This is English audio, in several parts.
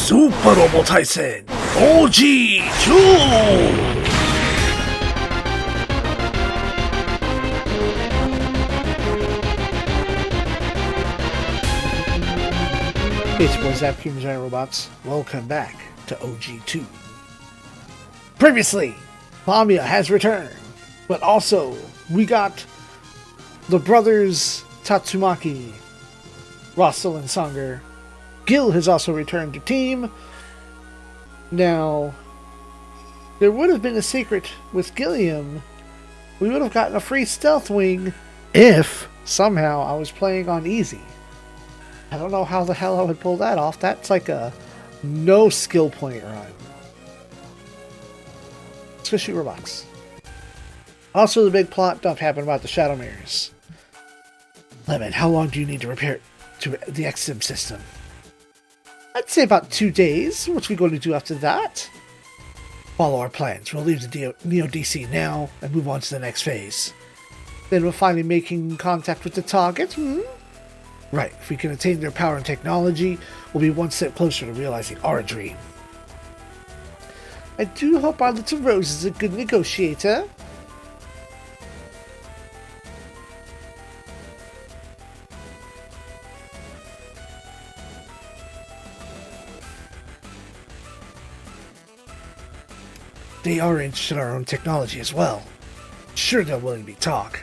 Super Robo Tyson OG2! It's boys, Zappa Human Giant Robots. Welcome back to OG2. Previously, Lamia has returned, but also we got the brothers Tatsumaki, Russell and Sanger. Gil has also returned to team. Now, there would have been a secret with Gilliam. We would have gotten a free stealth wing if somehow I was playing on easy. I don't know how the hell I would pull that off. That's like a no skill point run. Let's go shoot robots. Also, the big plot dump happened about the Shadow Mirrors. Lemon, how long do you need to repair to the XSIM system? I'd say about 2 days. What are we going to do after that? Follow our plans. We'll leave the Neo DC now and move on to the next phase. Then we're finally making contact with the target. Right, if we can attain their power and technology, we'll be one step closer to realizing our dream. I do hope our little Rose is a good negotiator. They are interested in our own technology as well. Sure, they're willing to talk.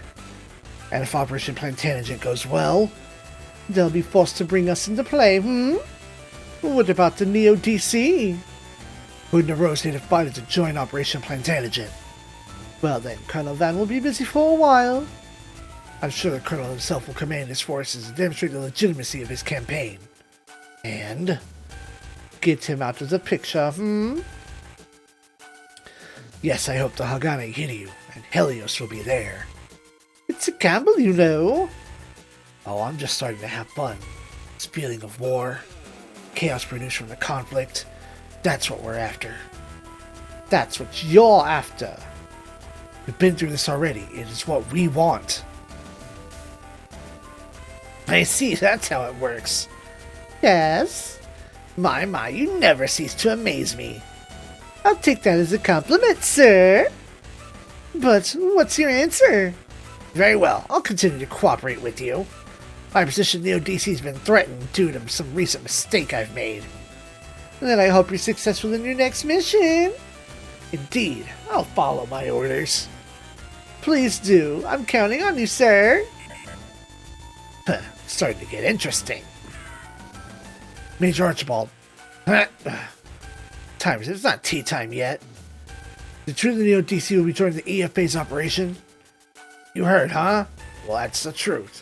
And if Operation Plantagenet goes well, they'll be forced to bring us into play, What about the Neo DC? Wouldn't have Rose invited to join Operation Plantagenet? Well then, Colonel Van will be busy for a while. I'm sure the Colonel himself will command his forces and demonstrate the legitimacy of his campaign. And get him out of the picture, Yes, I hope the Hagane Hiryu and Helios will be there. It's a gamble, you know. Oh, I'm just starting to have fun. This feeling of war, chaos produced from the conflict, that's what we're after. That's what you're after. We've been through this already. It is what we want. I see, that's how it works. Yes. My, you never cease to amaze me. I'll take that as a compliment, sir. But what's your answer? Very well, I'll continue to cooperate with you. My position in Neo DC has been threatened due to some recent mistake I've made. And then I hope you're successful in your next mission. Indeed, I'll follow my orders. Please do. I'm counting on you, sir. Starting to get interesting. Major Archibald. It's not tea time yet. The truth the Neo DC will be joining the EFA's operation? You heard, huh? Well, that's the truth.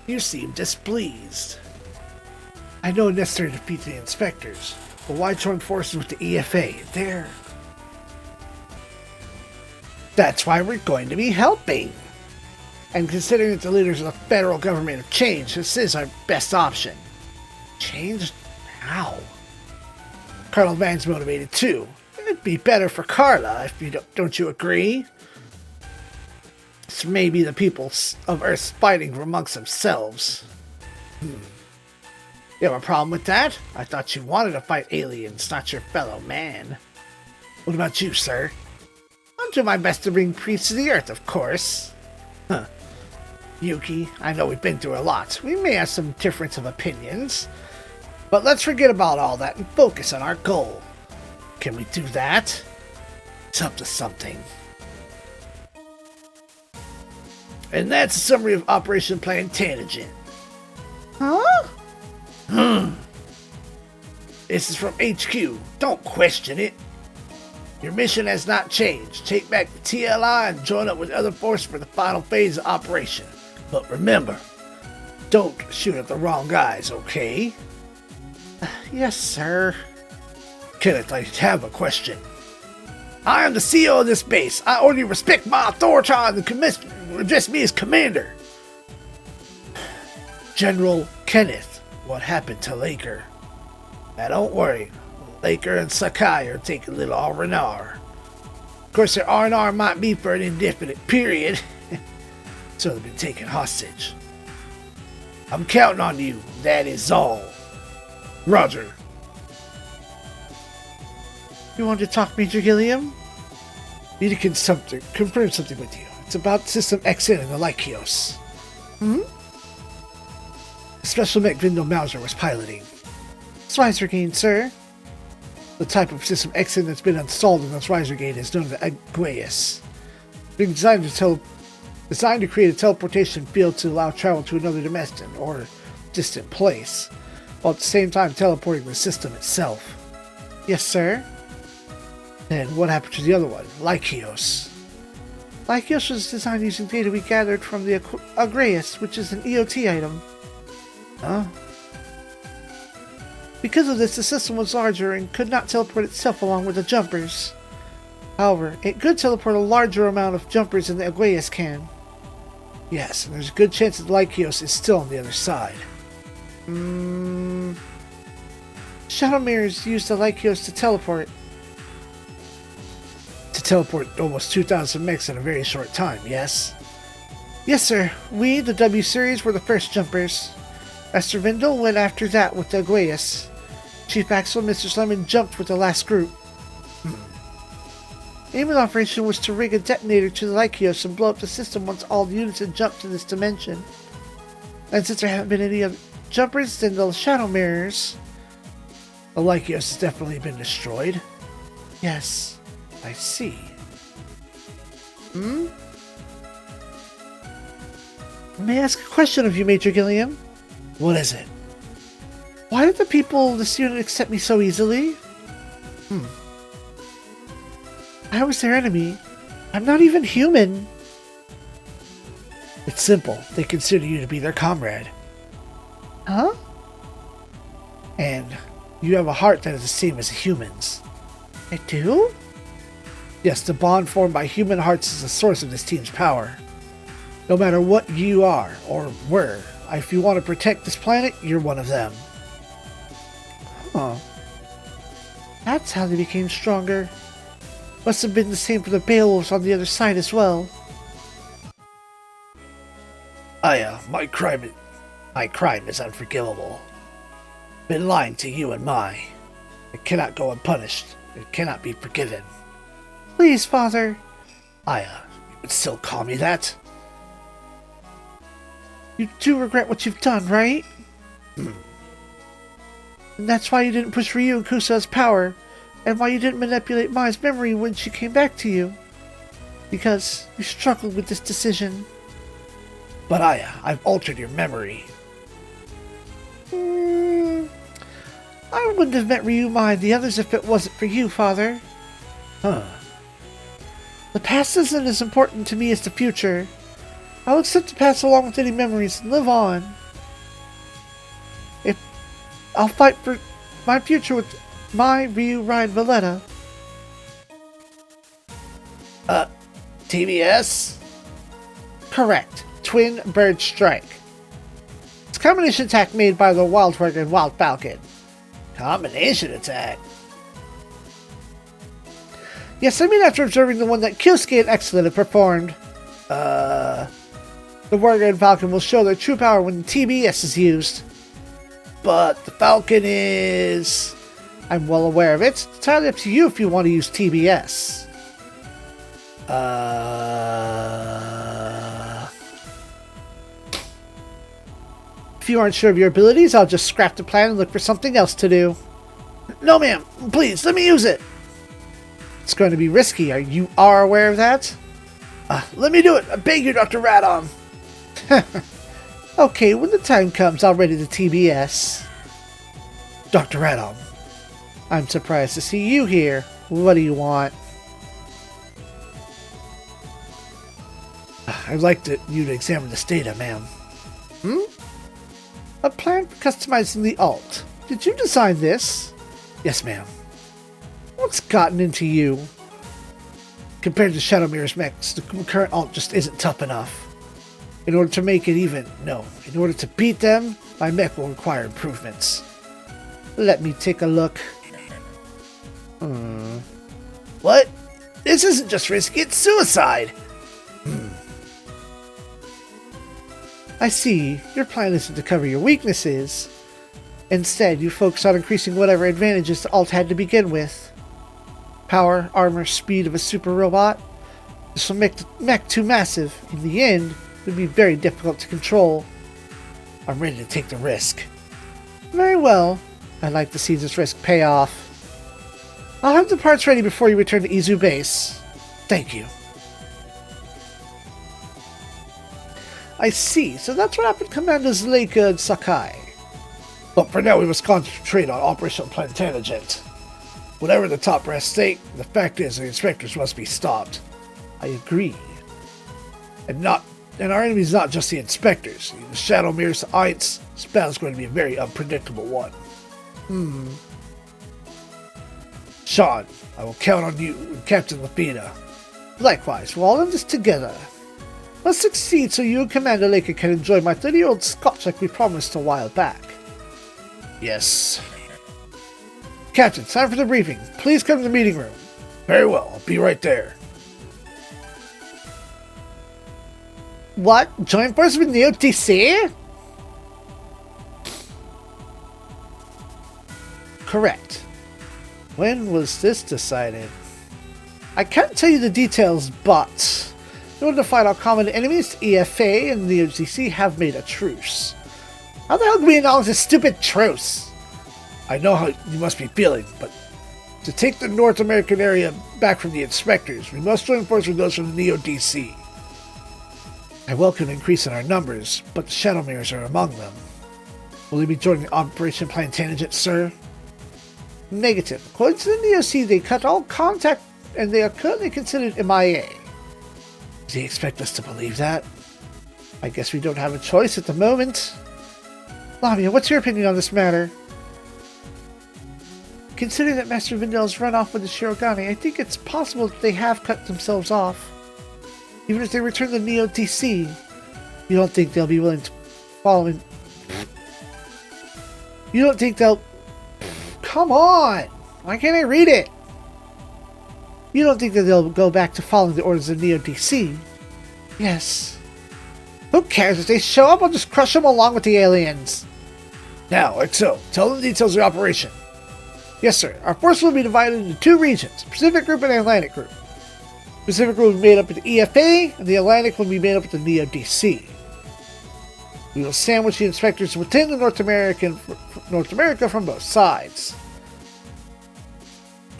You seem displeased. I know it's necessary to defeat the inspectors, but why join forces with the EFA? That's why we're going to be helping. And considering that the leaders of the federal government have changed, this is our best option. Changed? How? Colonel Van's motivated too. It'd be better for Carla if you don't you agree? It's maybe the people of Earth fighting amongst themselves. You have a problem with that? I thought you wanted to fight aliens, not your fellow man. What about you, sir? I'll do my best to bring peace to the Earth, of course. Yuki, I know we've been through a lot. We may have some difference of opinions. But let's forget about all that and focus on our goal. Can we do that? It's up to something. And that's a summary of Operation Plantagenet. Huh? This is from HQ. Don't question it. Your mission has not changed. Take back the TLI and join up with other forces for the final phase of operation. But remember, don't shoot at the wrong guys, okay? Yes, sir. Kenneth, I have a question. I am the CEO of this base. I order you respect my authority and address me as commander. General Kenneth, what happened to Laker? Now don't worry. Laker and Sakai are taking little R&R. course, their R&R might be for an indefinite period, so they've been taken hostage. I'm counting on you, that is all. Roger. You want to talk, Major Gilliam? Need to confirm something with you. It's about System XN and the Lykios. The special mech Vindel Mauser was piloting. Riser Gain, sir. The type of System XN that's been installed in this Riser Gain is known as Agueus. Being designed to create a teleportation field to allow travel to another dimension or distant place, while at the same time teleporting the system itself. Yes, sir. Then what happened to the other one, Lykios? Lykios was designed using data we gathered from the Agueus, which is an EOT item. Huh? Because of this, the system was larger and could not teleport itself along with the jumpers. However, it could teleport a larger amount of jumpers than the Agueus can. Yes, and there's a good chance that Lykios is still on the other side. Shadow Mirrors used the Lykios to teleport. To teleport almost 2,000 mechs in a very short time, yes? Yes, sir. We, the W Series, were the first jumpers. Master Vindel went after that with the Agueus. Chief Axel and Mr. Lemon jumped with the last group. The aim of the operation was to rig a detonator to the Lykios and blow up the system once all the units had jumped to this dimension. And since there haven't been any other jumpers, then the Shadow Mirrors... The Lykios has definitely been destroyed. Yes, I see. May I ask a question of you, Major Gilliam? What is it? Why did the people of this unit accept me so easily? I was their enemy. I'm not even human. It's simple. They consider you to be their comrade. Huh? And you have a heart that is the same as a human's. I do? Yes, the bond formed by human hearts is the source of this team's power. No matter what you are, or were, if you want to protect this planet, you're one of them. Huh. That's how they became stronger. Must have been the same for the Beowulfs on the other side as well. My crime is unforgivable. Been lying to you and Mai. It cannot go unpunished. It cannot be forgiven. Please, Father. You would still call me that? You do regret what you've done, right? And that's why you didn't push Ryu and Kusa's power, and why you didn't manipulate Mai's memory when she came back to you. Because you struggled with this decision. But I've altered your memory. I wouldn't have met Ryu, Mai, and the others if it wasn't for you, Father. Huh. The past isn't as important to me as the future. I'll accept the past along with any memories and live on. I'll fight for my future with Mai, Ryu, Ryan, Valletta. TBS? Correct. Twin Bird Strike. It's a combination attack made by the Wild Warrior and Wild Falcon. Combination attack? Yes, I mean after observing the one that Kyosuke and Excellent have performed. The Warrior and Falcon will show their true power when the TBS is used. But the Falcon is... I'm well aware of it. It's entirely up to you if you want to use TBS. If you aren't sure of your abilities, I'll just scrap the plan and look for something else to do. No, ma'am. Please, let me use it. It's going to be risky. You are aware of that? Let me do it. I beg you, Dr. Radon. Okay, when the time comes, I'll ready the TBS. Dr. Radon, I'm surprised to see you here. What do you want? I'd like you to examine this data, ma'am. A plan for customizing the alt. Did you design this? Yes, ma'am. What's gotten into you? Compared to Shadow Mirror's mechs, the current alt just isn't tough enough. In order to in order to beat them, my mech will require improvements. Let me take a look. What? This isn't just risky, it's suicide! I see. Your plan isn't to cover your weaknesses. Instead, you focus on increasing whatever advantages the alt had to begin with. Power, armor, speed of a super robot. This will make the mech too massive. In the end, it would be very difficult to control. I'm ready to take the risk. Very well. I'd like to see this risk pay off. I'll have the parts ready before you return to Izu base. Thank you. I see. So that's what happened to Commanders Leica and Sakai. But for now, we must concentrate on Operation Planetangent. Whatever the top brass state, the fact is the inspectors must be stopped. I agree. And our enemy's not just the inspectors. The Shadow Mirrors, the Eints. This battle's going to be a very unpredictable one. Sean, I will count on you and Captain Lafina. Likewise, we're all in this together. Let's succeed so you and Commander Leica can enjoy my 30-year-old scotch like we promised a while back. Yes. Captain, time for the briefing. Please come to the meeting room. Very well, I'll be right there. What? Join forces with the OTC? Correct. When was this decided? I can't tell you the details, but in order to fight our common enemies, EFA and the OTC have made a truce. How the hell do we acknowledge this stupid truce? I know how you must be feeling, but to take the North American area back from the inspectors, we must join forces with those from the Neo-DC. I welcome an increase in our numbers, but the Shadow Mirrors are among them. Will you be joining Operation Planetangent, sir? Negative. According to the Neo-C, they cut all contact and they are currently considered MIA. Does he expect us to believe that? I guess we don't have a choice at the moment. Lamia, what's your opinion on this matter? Considering that Master Vindel's run off with the Shirogane, I think it's possible that they have cut themselves off. Even if they return to Neo-DC, you don't think they'll be willing to follow in... You don't think they'll... Come on! Why can't I read it? You don't think that they'll go back to following the orders of Neo-DC? Yes. Who cares? If they show up, I'll just crush them along with the aliens. Now, XO, tell them the details of the operation. Yes, sir. Our force will be divided into two regions, Pacific Group and Atlantic Group. Pacific will be made up of the EFA, and the Atlantic will be made up of the Neo-DC. We will sandwich the inspectors within the North America from both sides.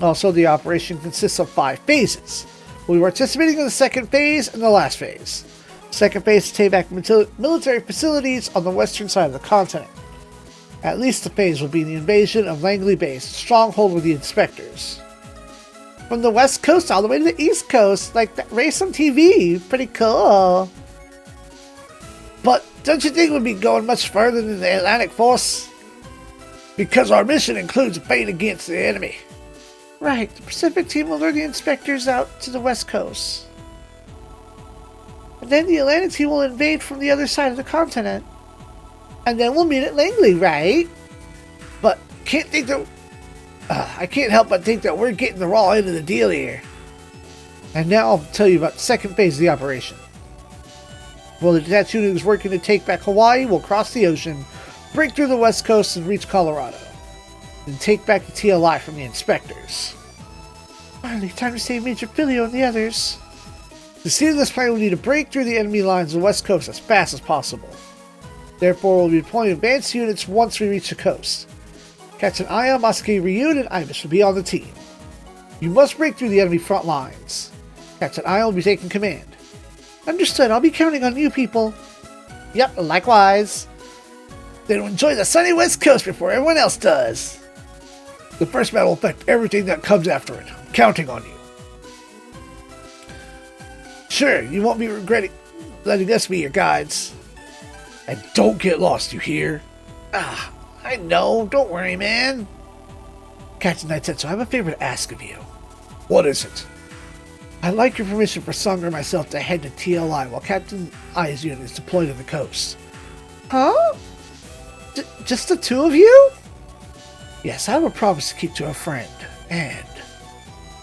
Also, the operation consists of 5 phases. We'll be participating in the second phase and the last phase. The second phase is to take back military facilities on the western side of the continent. At least the phase will be the invasion of Langley Base, a stronghold with the inspectors. From the west coast all the way to the east coast, like that race on TV. Pretty cool. But don't you think we'll be going much further than the Atlantic Force? Because our mission includes a fight against the enemy. Right, the Pacific team will lure the inspectors out to the west coast. And then the Atlantic team will invade from the other side of the continent. And then we'll meet at Langley, right? But I can't help but think that we're getting the raw end of the deal here. And now I'll tell you about the second phase of the operation. Well, the detached unit is working to take back Hawaii, will cross the ocean, break through the west coast, and reach Colorado. Then take back the TLI from the inspectors. Finally, time to save Major Filio and the others. To see this plan, we need to break through the enemy lines on the west coast as fast as possible. Therefore, we'll be deploying advanced units once we reach the coast. Captain Aya, Masaki, Ryun, and Ibis will be on the team. You must break through the enemy front lines. Captain Aya will be taking command. Understood, I'll be counting on you people. Yep, likewise. Then enjoy the sunny west coast before everyone else does. The first battle will affect everything that comes after it. I'm counting on you. Sure, you won't be regretting letting us be your guides. And don't get lost, you hear? I know. Don't worry, man. Captain Naitetsu, I have a favor to ask of you. What is it? I'd like your permission for Sangha and myself to head to TLI while Captain Aya's unit is deployed on the coast. Huh? Just the 2 of you? Yes, I have a promise to keep to a friend. And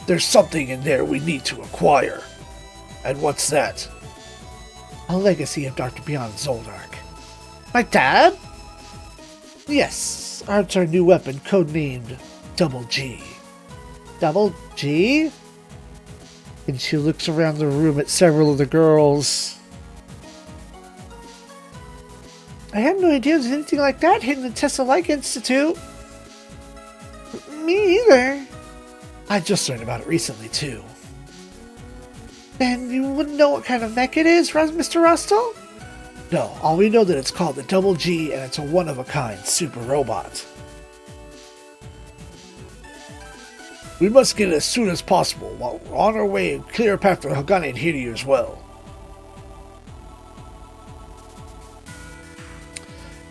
There's something in there we need to acquire. And what's that? A legacy of Dr. Beyond Zoldark. My dad? Yes, it's our new weapon, codenamed Double G. Double G? And she looks around the room at several of the girls. I had no idea there's anything like that hidden in Tesla-like Institute. Me either. I just learned about it recently, too. Then you wouldn't know what kind of mech it is, Mr. Rustle? No, all we know that it's called the Double G, and it's a one-of-a-kind super robot. We must get it as soon as possible, while we're on our way and clear a path to Hagane and Hiryu as well.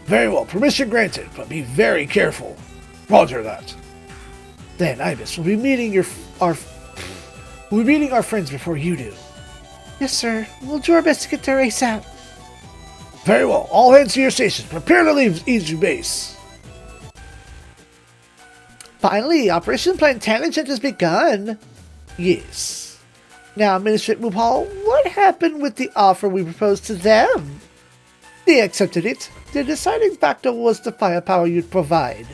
Very well, permission granted, but be very careful. Roger that. Then, Ibis, we'll be meeting our friends before you do. Yes, sir. We'll do our best to get there ASAP. Very well. All hands to your stations. Prepare to leave Easy Base. Finally, Operation Plantagenet has begun. Yes. Now, Administrator Mupal, what happened with the offer we proposed to them? They accepted it. The deciding factor was the firepower you'd provide.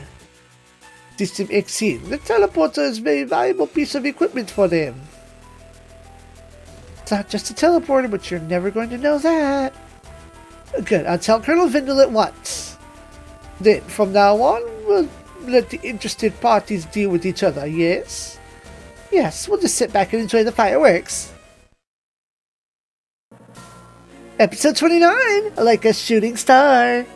System XC, the teleporter is a very valuable piece of equipment for them. It's not just a teleporter, but you're never going to know that. Good, I'll tell Colonel Vindel at once. Then, from now on, we'll let the interested parties deal with each other, yes? Yes, we'll just sit back and enjoy the fireworks. Episode 29, Like a Shooting Star.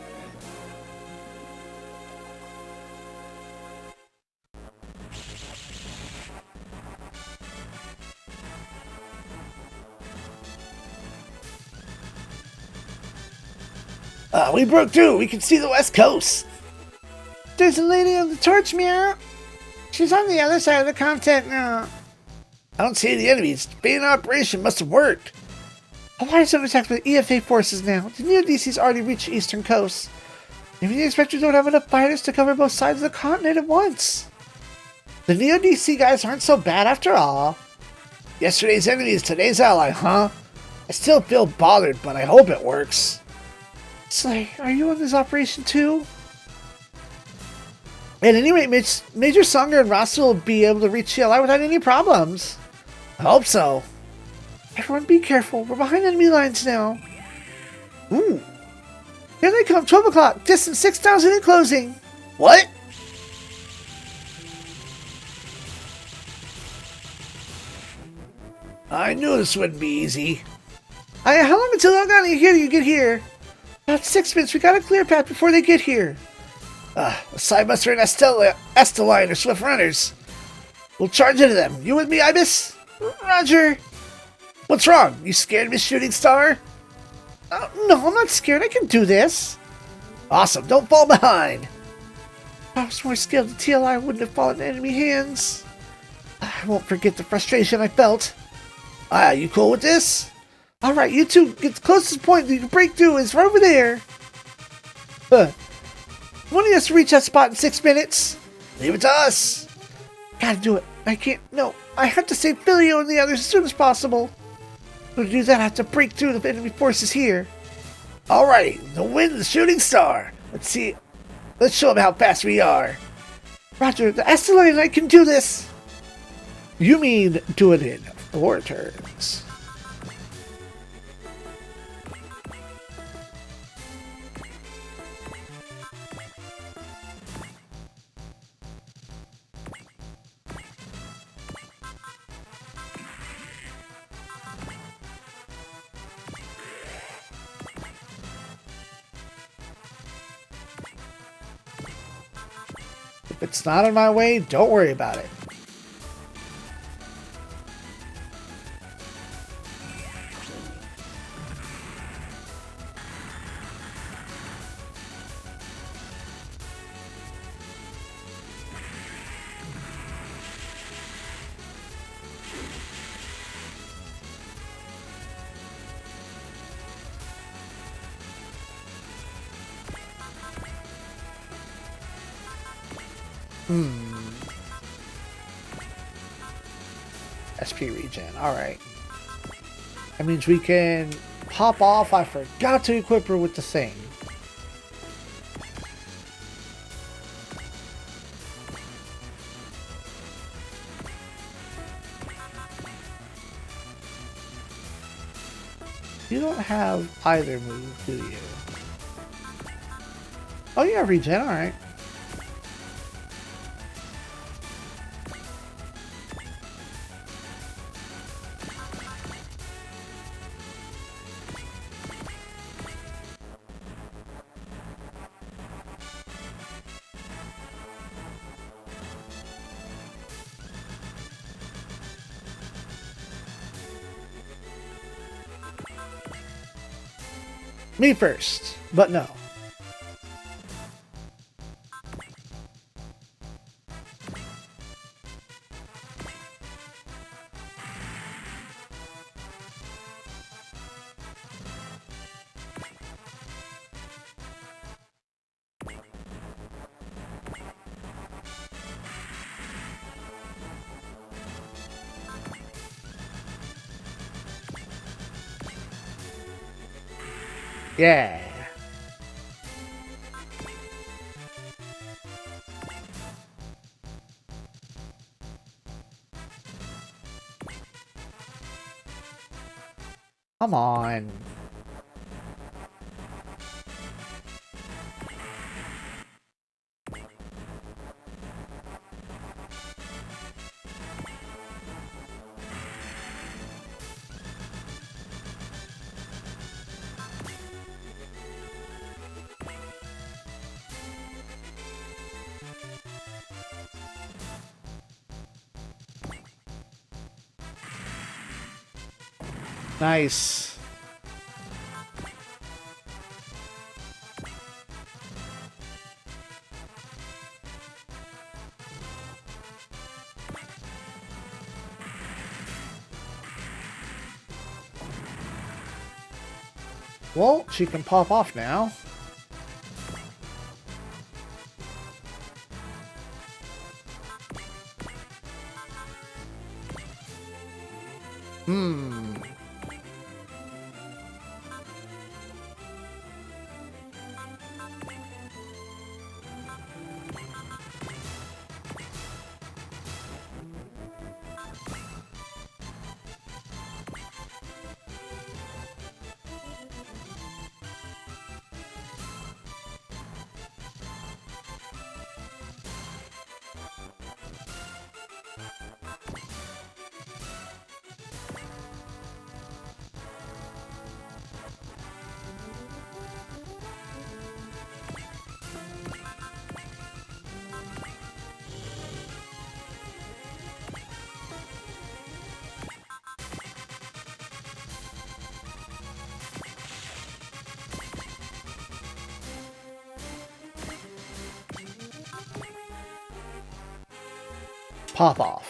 We broke through. We can see the west coast. There's a lady on the torch, meow. She's on the other side of the content now. I don't see any enemies. The main operation must have worked. Hawaii is under attack by the EFA forces now. The Neo-DC's already reached the eastern coast. Maybe the inspectors don't have enough fighters to cover both sides of the continent at once. The Neo-DC guys aren't so bad after all. Yesterday's enemy is today's ally, huh? I still feel bothered, but I hope it works. Slay, are you on this operation too? At any rate, Major Songer and Russell will be able to reach CLI without any problems. I hope so. Everyone be careful. We're behind enemy lines now. Ooh. Here they come. 12 o'clock. Distance 6,000 in closing. What? I knew this wouldn't be easy. How long until Hagane and Hiryu get here? About 6 minutes. We got a clear path before they get here. The Sidebuster and Esteline are swift runners. We'll charge into them. You with me, Ibis? Roger. What's wrong? You scared, Miss Shooting Star? No, I'm not scared. I can do this. Awesome. Don't fall behind. If I was more skilled, the TLI wouldn't have fallen in enemy hands. I won't forget the frustration I felt. You cool with this? Alright, you two, get the closest point that you can break through is right over there. One of us to reach that spot in 6 minutes. Leave it to us. Gotta do it. I can't, no. I have to save Filio and the others as soon as possible. To do that, I have to break through the enemy forces here. Alright, the wind, the Shooting Star. Let's see. Let's show them how fast we are. Roger, the Esteline and I can do this. You mean do it in 4 turns. If it's not on my way, don't worry about it. SP regen. Alright. That means we can pop off. I forgot to equip her with the thing. You don't have either move, do you? Oh, you have regen, alright. Me first, but no. Yeah. Come on. Nice. Well, she can pop off now. Pop off.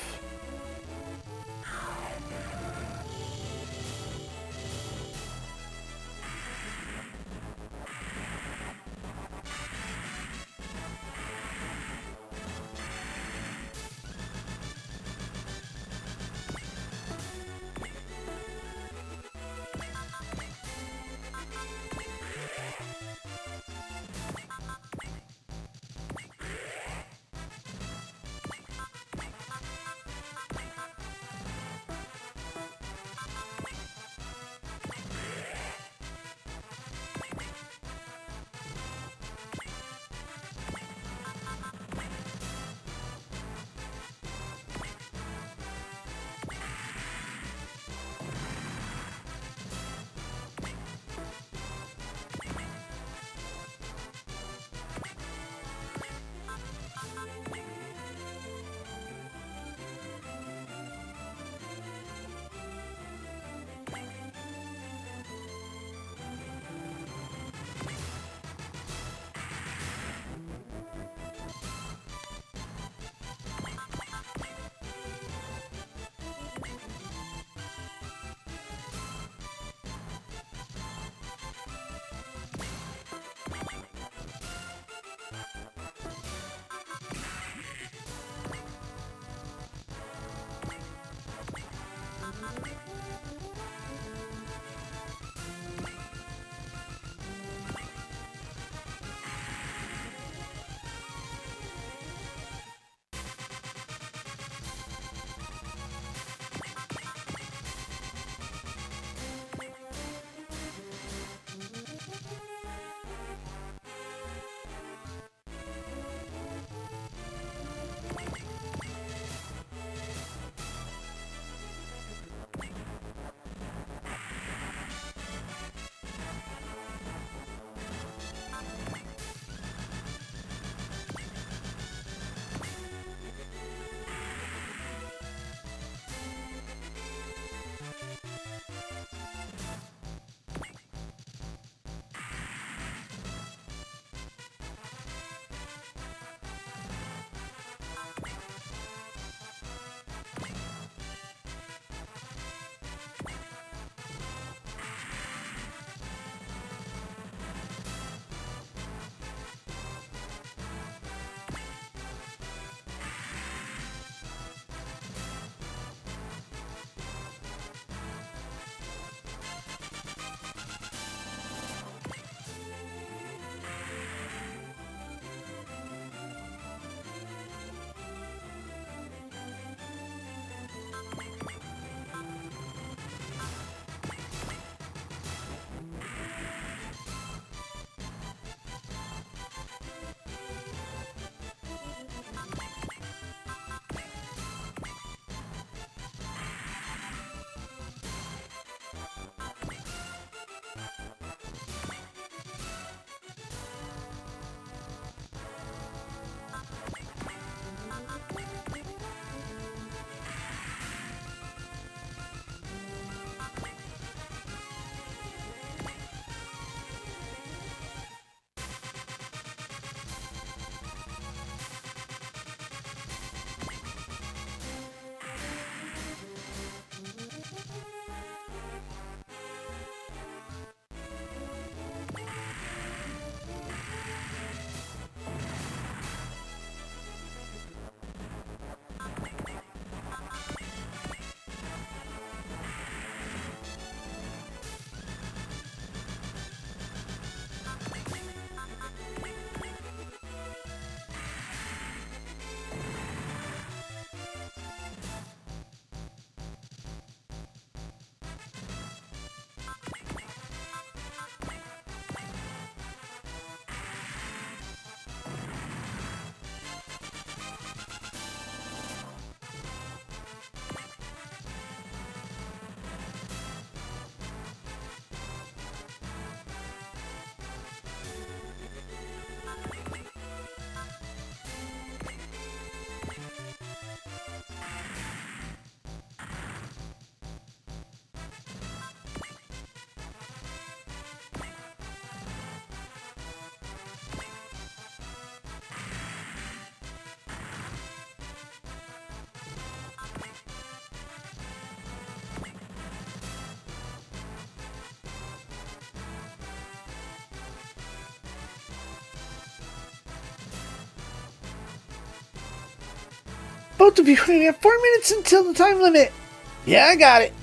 both of you. We have 4 minutes until the time limit. Yeah, I got it.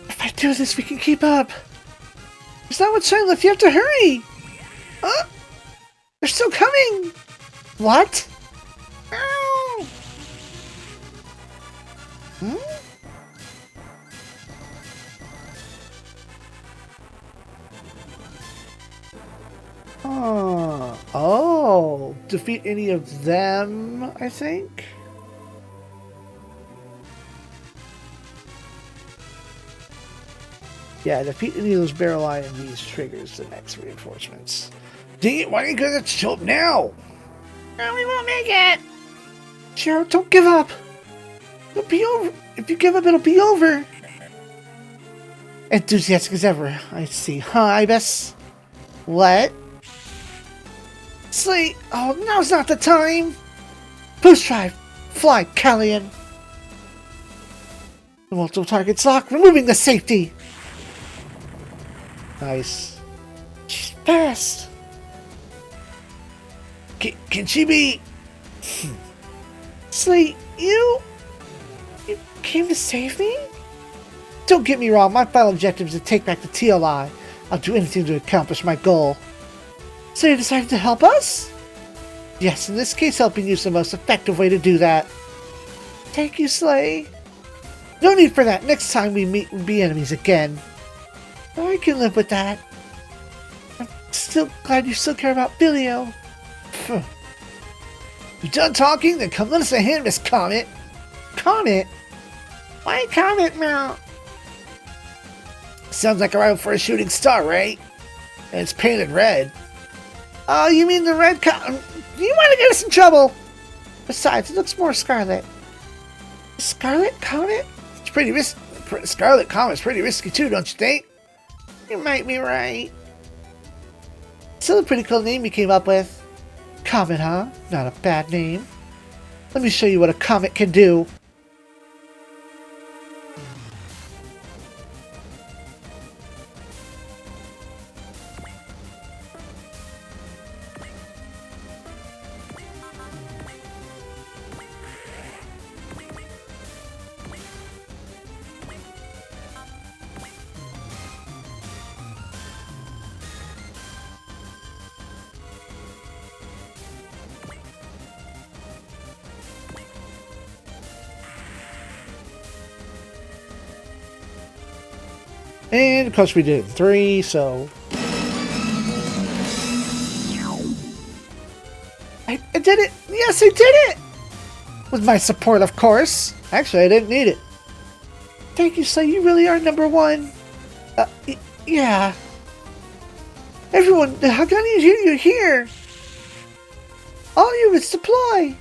If I do this, we can keep up. There's not much time left. You have to hurry. Huh? They're still coming. What? Ow. Hmm? Oh, defeat any of them, I think. Yeah, defeat any of those barrel enemies triggers the next reinforcements. Dang it, why are you gonna show up now? No, we won't make it! Shiro, don't give up! It'll be over. If you give up, it'll be over. Enthusiastic as ever, I see. Huh, Ibis? What? Slate! Oh, now's not the time! Boost drive! Fly, Callian! The multiple targets lock, removing the safety! Nice. She's fast! Can she be... Slate, you came to save me? Don't get me wrong, my final objective is to take back the TLI. I'll do anything to accomplish my goal. So you decided to help us? Yes, in this case, helping you is the most effective way to do that. Thank you, Slay. No need for that. Next time we meet, we'll be enemies again. I can live with that. I'm still glad you still care about Bilio. You done talking? Then come lend us a hand, Miss Comet. Comet? Why Comet, Meow? Sounds like a rival for a shooting star, right? And it's painted red. Oh, you mean the red comet? You want to get us in trouble? Besides, it looks more scarlet. Scarlet Comet? It's pretty risky. Scarlet Comet's pretty risky too, don't you think? You might be right. Still a pretty cool name you came up with. Comet, huh? Not a bad name. Let me show you what a comet can do. And of course we did it in 3, so... I did it! Yes, I did it! With my support, of course. Actually, I didn't need it. Thank you, Slay. You really are #1. Yeah. Everyone, how can you're here? All you with supply.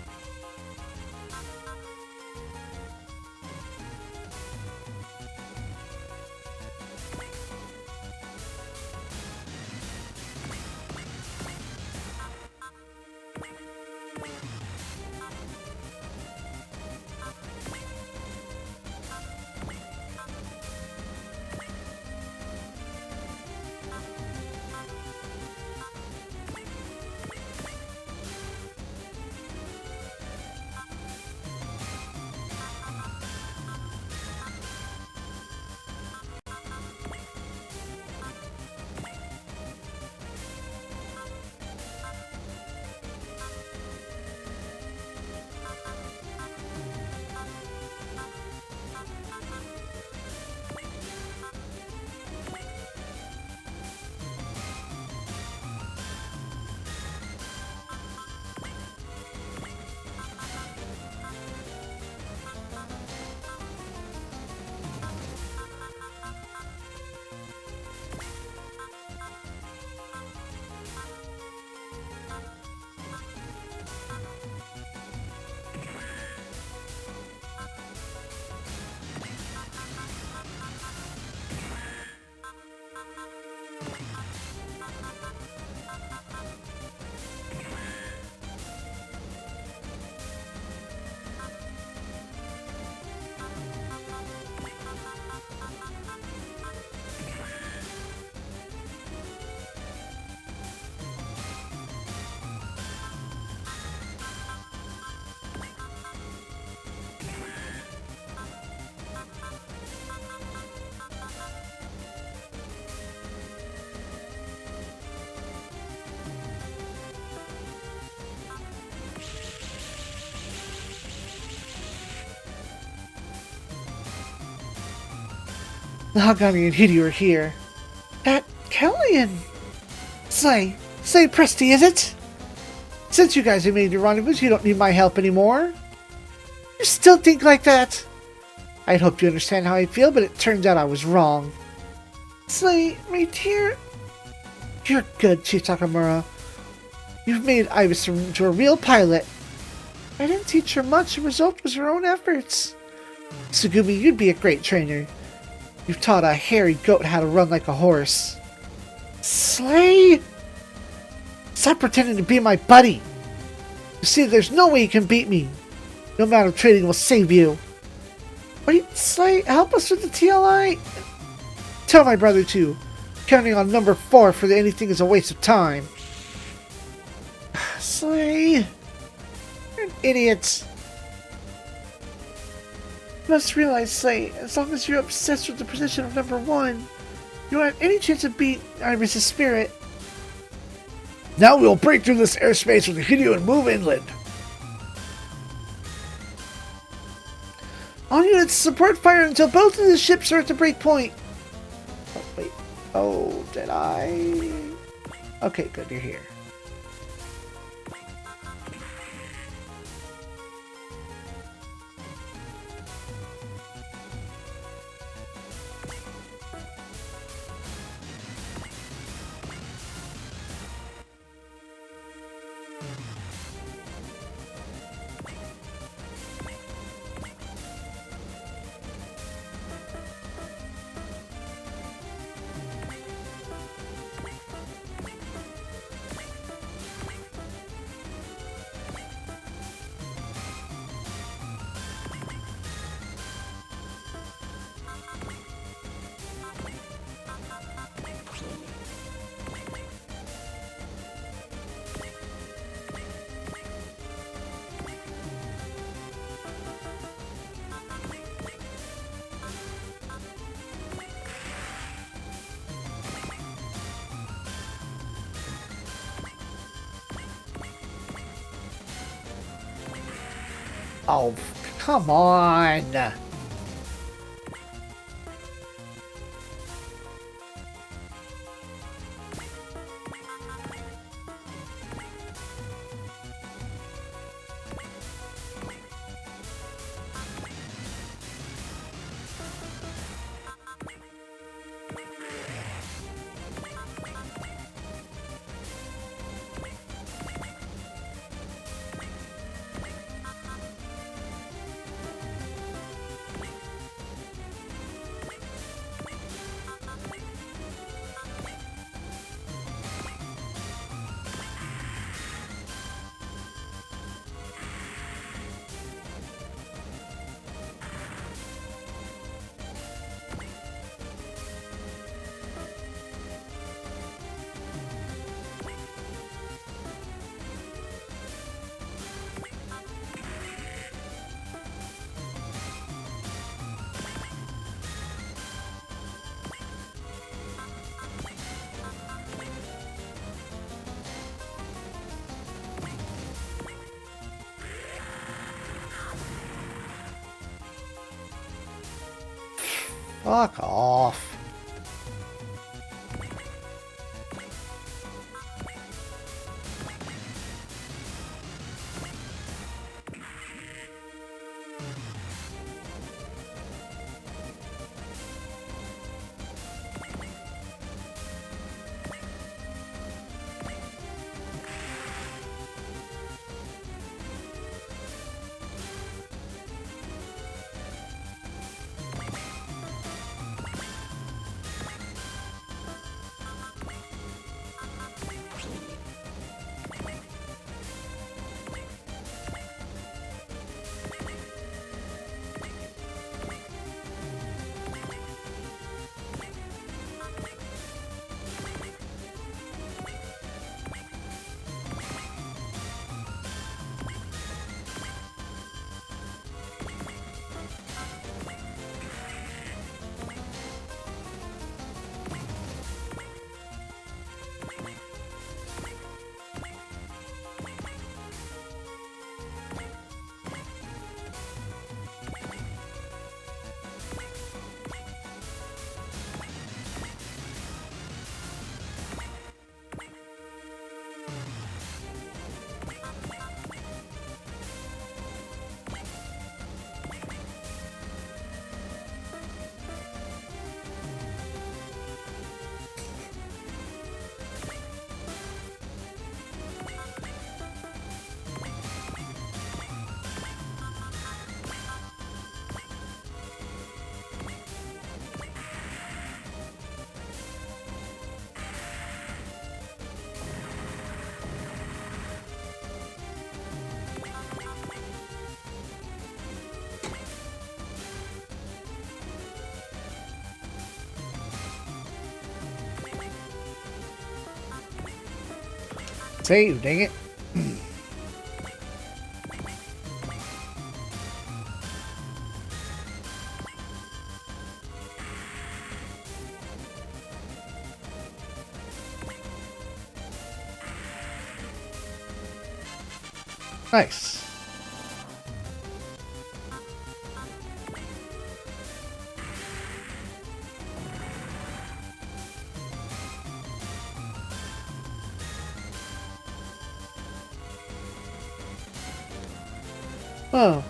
Lagani and Hidi are here. That Kellyan! Say Presti, is it? Since you guys have made your rendezvous, you don't need my help anymore. You still think like that? I'd hoped you understand how I feel, but it turns out I was wrong. Slay, my dear... You're good, Chief Takamura. You've made Ibis into a real pilot. I didn't teach her much, the result was her own efforts. Sugumi, you'd be a great trainer. You've taught a hairy goat how to run like a horse. Slay! Stop pretending to be my buddy! You see, there's no way you can beat me. No amount of training will save you. Wait, Slay, help us with the TLI? Tell my brother to. Counting on number 4 for anything is a waste of time. Slay, you're an idiot. You must realize, Slay, as long as you're obsessed with the position of number 1, you won't have any chance to beat Ibis' spirit. Now we'll break through this airspace with the Hideo and move inland. All units support fire until both of the ships are at the break point. Oh, wait. Oh, did I? Okay, good, you're here. Oh, come on! Fuck off. Save, dang it. Nice. Oh.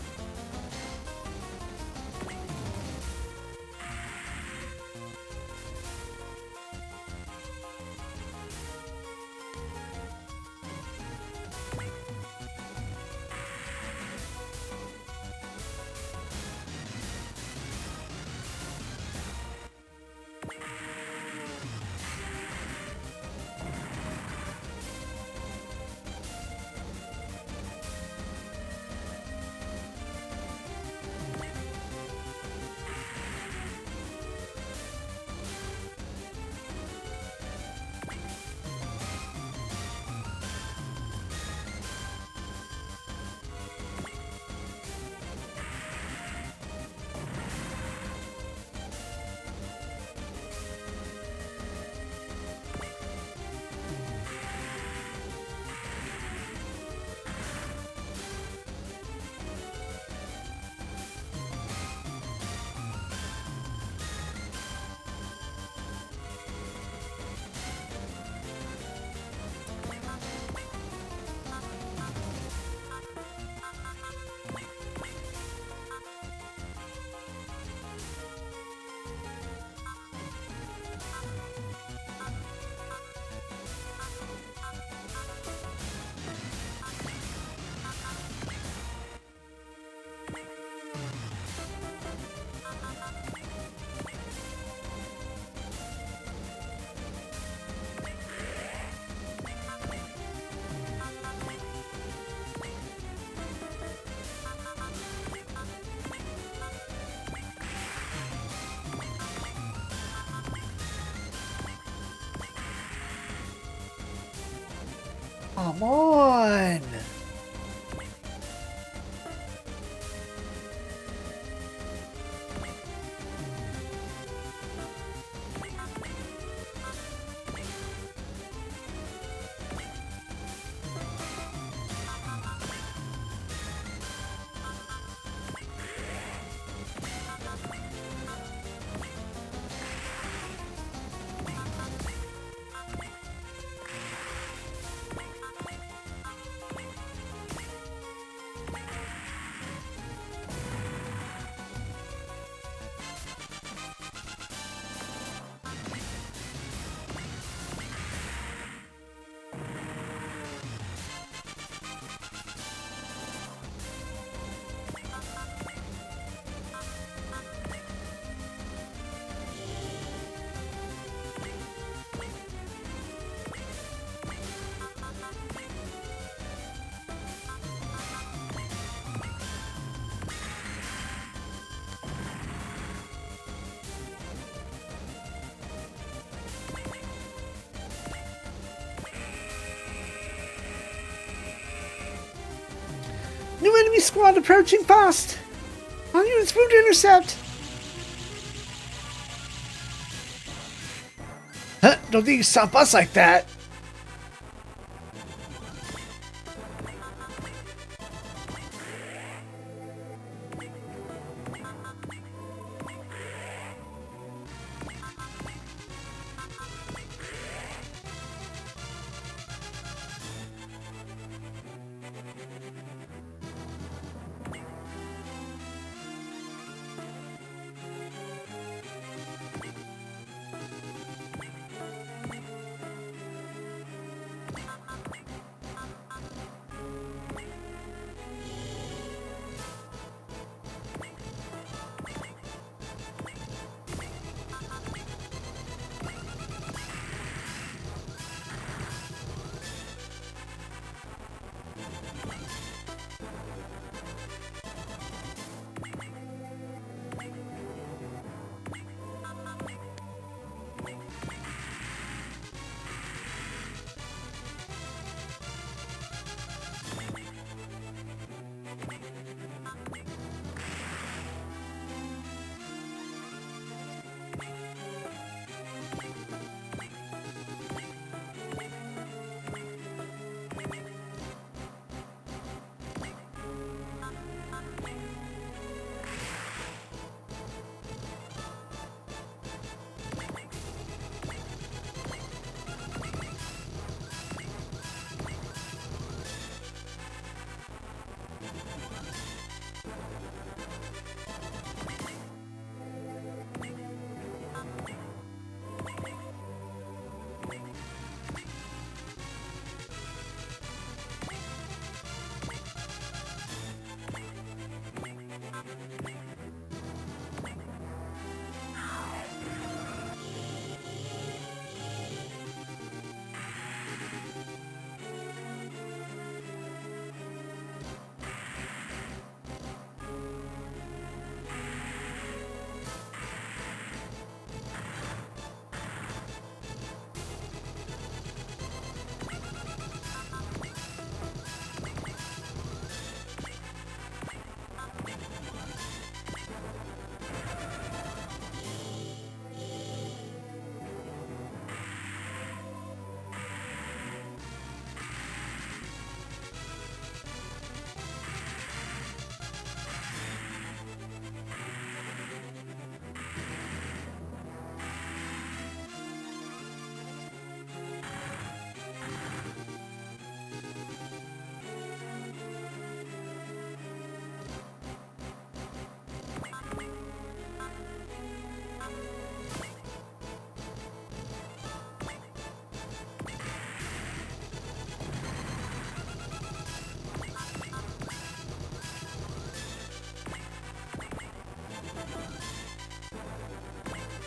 Come on! New enemy squad approaching fast! All units move to intercept! Huh, don't think you stop us like that!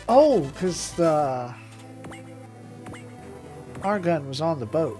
Oh, because the Argon was on the boat.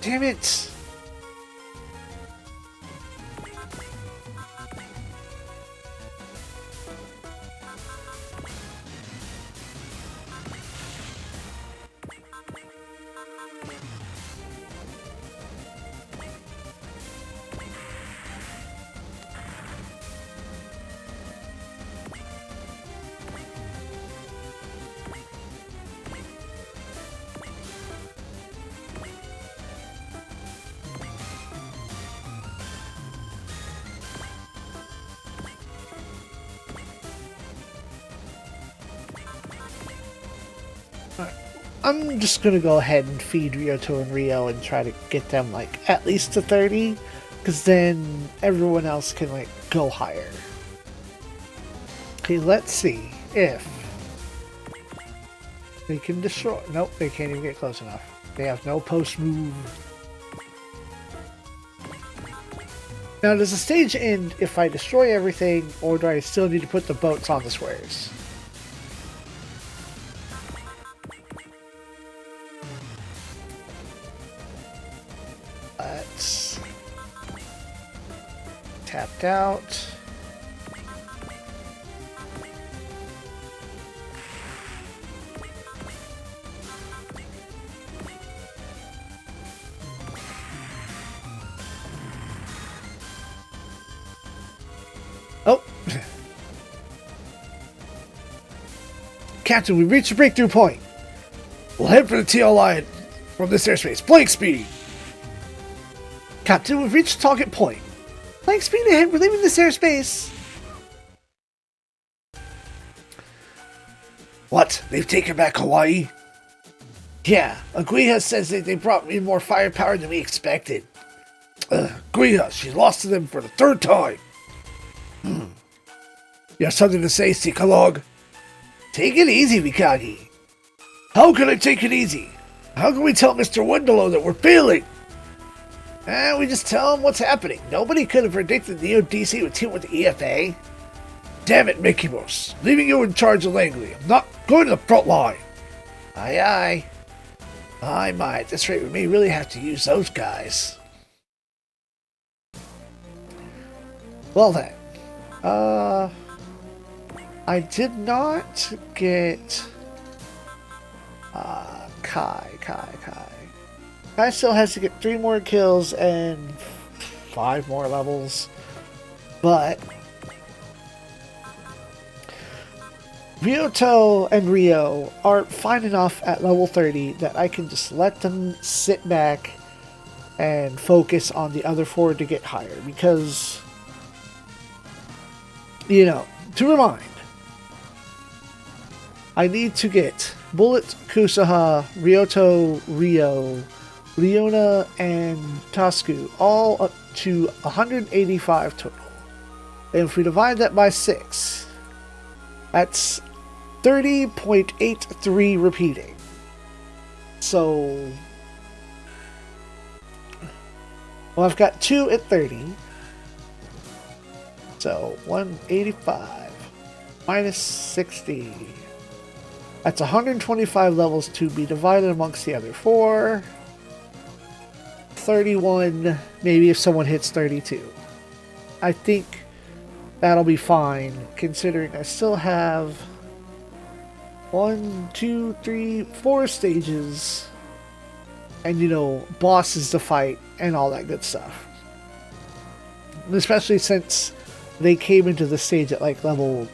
Damn it! I'm just gonna go ahead and feed Ryoto and Rio and try to get them like at least to 30, because then everyone else can like go higher. Okay, let's see if they can destroy. Nope, they can't even get close enough. They have no post move. Now, does the stage end if I destroy everything, or do I still need to put the boats on the squares? Let's tapped out. Oh! Captain, we've reached a breakthrough point. We'll head for the TL line from this airspace. Blank speed! Captain, we've reached target point. Blank speed ahead, we're leaving this airspace. What? They've taken back Hawaii? Yeah, Aguija says that they brought me more firepower than we expected. Aguija, she lost to them for the 3rd time. You have something to say, Sikalog? Take it easy, Mikagi. How can I take it easy? How can we tell Mr. Wendelow that we're failing? We just tell him what's happening. Nobody could have predicted the ODC would team with the EFA. Damn it, Mickey Mouse. Leaving you in charge of Langley. I'm not going to the front line. Aye, aye. Aye, my. At this rate, we may really have to use those guys. Well then. I did not get Kai. Kai still has to get 3 more kills and 5 more levels, but Ryoto and Rio are fine enough at level 30 that I can just let them sit back and focus on the other 4 to get higher, because, you know, to remind, I need to get Bullet, Kusaha, Ryoto, Rio, Leona, and Tasku all up to 185 total. And if we divide that by 6, that's 30.83 repeating. So, well, I've got 2 at 30. So, 185 minus 60. That's 125 levels to be divided amongst the other 4. 31, maybe if someone hits 32. I think that'll be fine, considering I still have 1, 2, 3, 4 stages, and, you know, bosses to fight and all that good stuff. Especially since they came into the stage at like level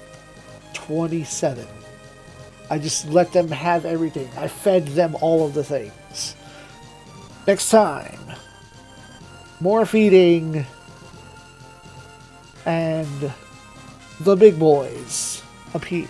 27. I just let them have everything. I fed them all of the things. Next time, more feeding, and the big boys appear.